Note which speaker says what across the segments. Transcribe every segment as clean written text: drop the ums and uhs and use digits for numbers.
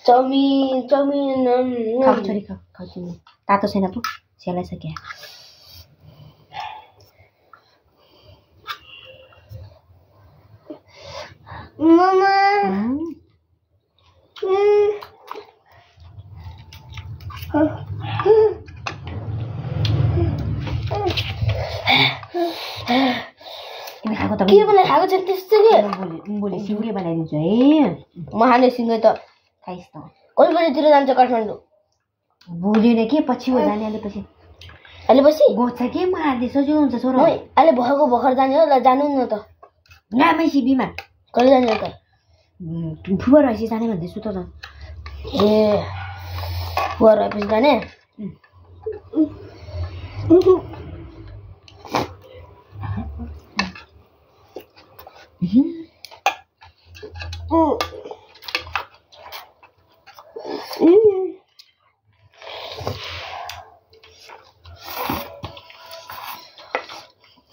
Speaker 1: Chowmein
Speaker 2: खाऊ छोरी खाऊ तिमी तातो छैन पो सेलाइसके
Speaker 1: मम्मा के बनाएर खाएको छ त्यस्तो के
Speaker 2: भोलि सिङ्गे बनाइदिन्छु है
Speaker 1: म खाने सिङ्गे त
Speaker 2: खाइस् त
Speaker 1: कति बजीतिर जान्छ काठमाडौँ
Speaker 2: भोलि नै के पछि हो जाने अहिले पछि
Speaker 1: गोछ
Speaker 2: के म आधी सजिलो हुन्छ छोरो
Speaker 1: अहिले भर्खर जाने हो जानु न त
Speaker 2: रामै बिमार
Speaker 1: कहिले जाने त
Speaker 2: फुवा रहेपछि जाने भन्दैछु त
Speaker 1: ए फुवा रहेपछि जाने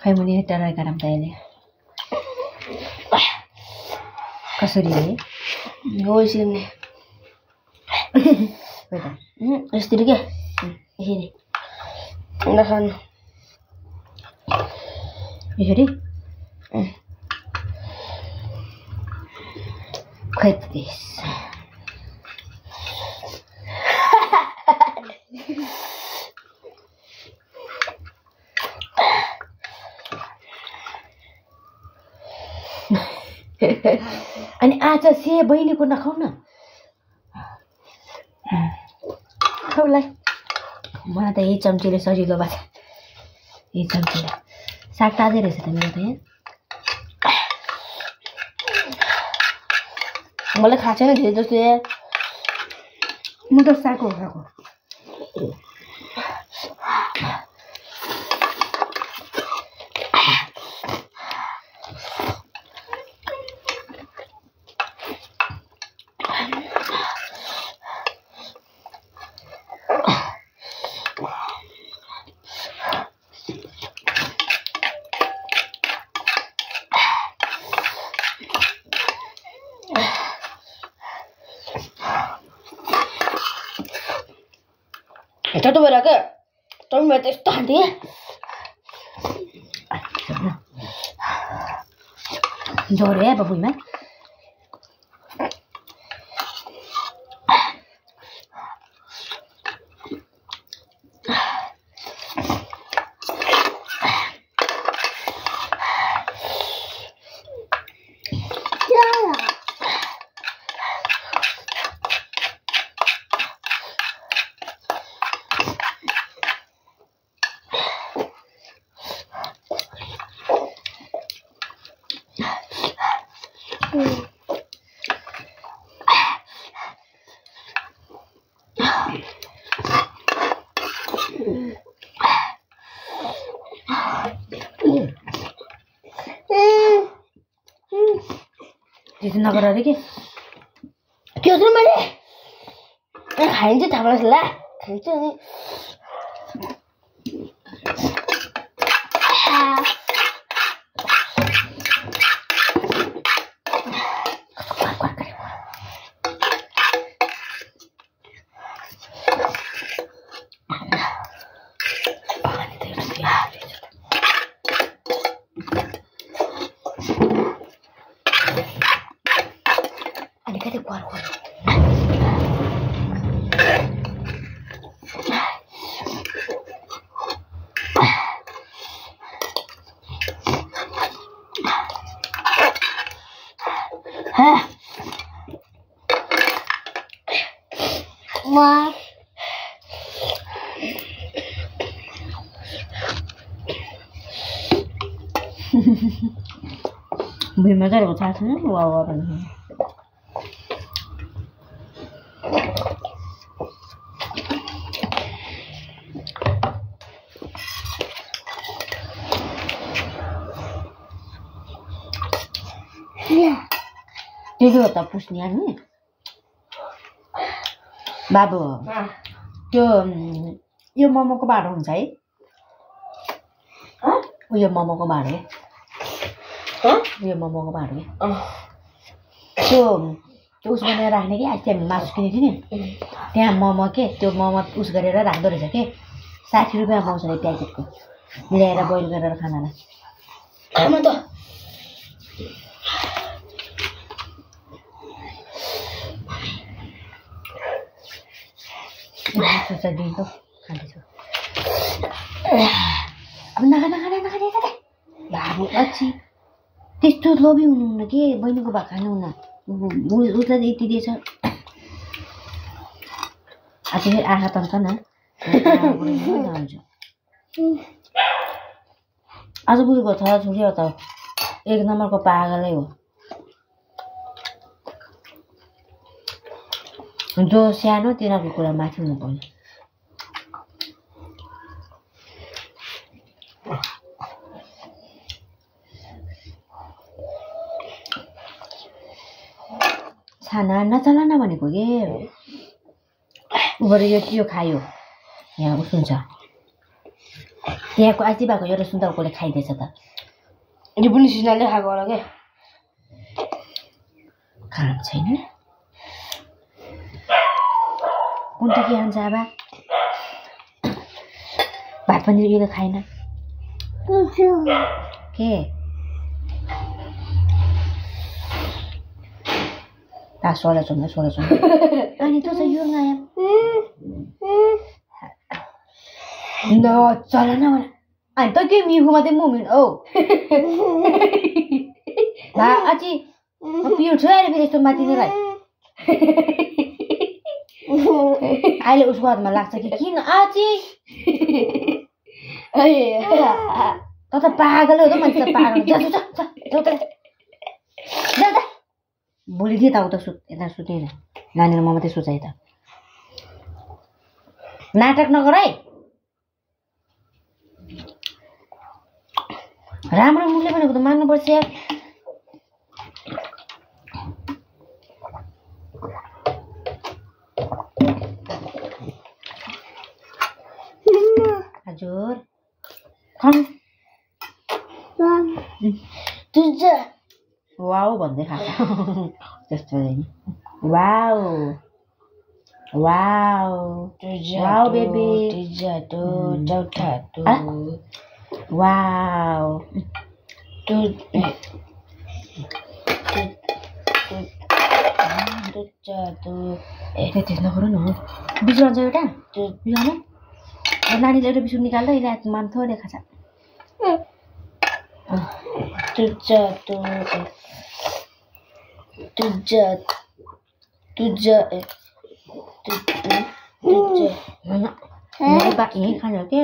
Speaker 2: खै मैले टराई गरम त अहिले कसरी है
Speaker 1: गोइसिने यसरी के यसरी नखानु
Speaker 2: यसरी खै त्यस अनि आज से बहिनीको नखाऊ न खाउलाई मलाई त यही चम्चीले सजिलो भएको छ यही चम्चीले साग ताजै रहेछ त मेरो त यहाँ
Speaker 1: मलाई खाएको छैन धेरै जस्तो
Speaker 2: म त साग हो खाएको
Speaker 1: Itu berapa ke? Tahun berapa itu tadi?
Speaker 2: Jauh ya, babu iman. Itu nak berada ke?
Speaker 1: Kau tu mana? Kain je tak boleh lah. Kain je ni. Wah.
Speaker 2: Bagaimana cara ucapnya? Wow, Itu tak pusnya ni. बाबु यो मोमोको भाँडो हुन्छ है उयो मोमोको भाँडो यो मोमोको भाँडो त्यो त्यो उस बनाएर राख्ने कि आज चाहिँ हामी मासु किनेको थियौँ नि त्यहाँ मोमो के त्यो मोमो उस गरेर राख्दो रहेछ के 60 रुपियाँ पाउँछ अरे प्याकेटको ल्याएर बोइल गरेर खानालाई
Speaker 1: खामा त
Speaker 2: दिन्छ खाँदैछु अब नखा बाबु अची त्यस्तो लोभी हुनुहुन्न के बहिनीको भाग खानुहुन्न उसलाई यति दिएछ आज फेरि आँखा तन्क न हुन्छ आज बुझेको छोराछोरी हो त एक नम्बरको पागलै हो जो सानो तिनीहरूको कुरा माथि हुनु पर्ने खाना नचला न भनेको के उबाट यो खायो यहाँ सुन्छ त्यहाँको आजी भएको एउटा सुन्तलाकोले खाइदिएछ त
Speaker 1: यो पनि सिजनले खाएको होला के
Speaker 2: काम छैन कुन के खान्छ अब भात पनि यो खाएन के सोह्र चौध अनि त यो नयाँ न चल न अनि त के मिखुमा चाहिँ मुमिन औ भा अची पिउ छु अरे फेरि यस्तो माथि नै भाइ अहिले उसको हातमा लाग्छ कि किन आची त त पागल हो त मान्छे त पागल भोलि दिए त उता यता सुतेन नानीले म मात्रै सोचाएँ त नाटक नगर है राम्रो मुखले भनेको त मान्नुपर्छ यार हजुर खानु
Speaker 1: तुझ
Speaker 2: वाउ भन्दै खान्छ त्यस्तो नि wow wow wow baby wow त्यस्तो नगर न बिजुवान्छ एउटा बिजुवाने नानीले एउटा बिस्कुट निकाल्दा यसले मान थोरै खान्छ यही खान्छ के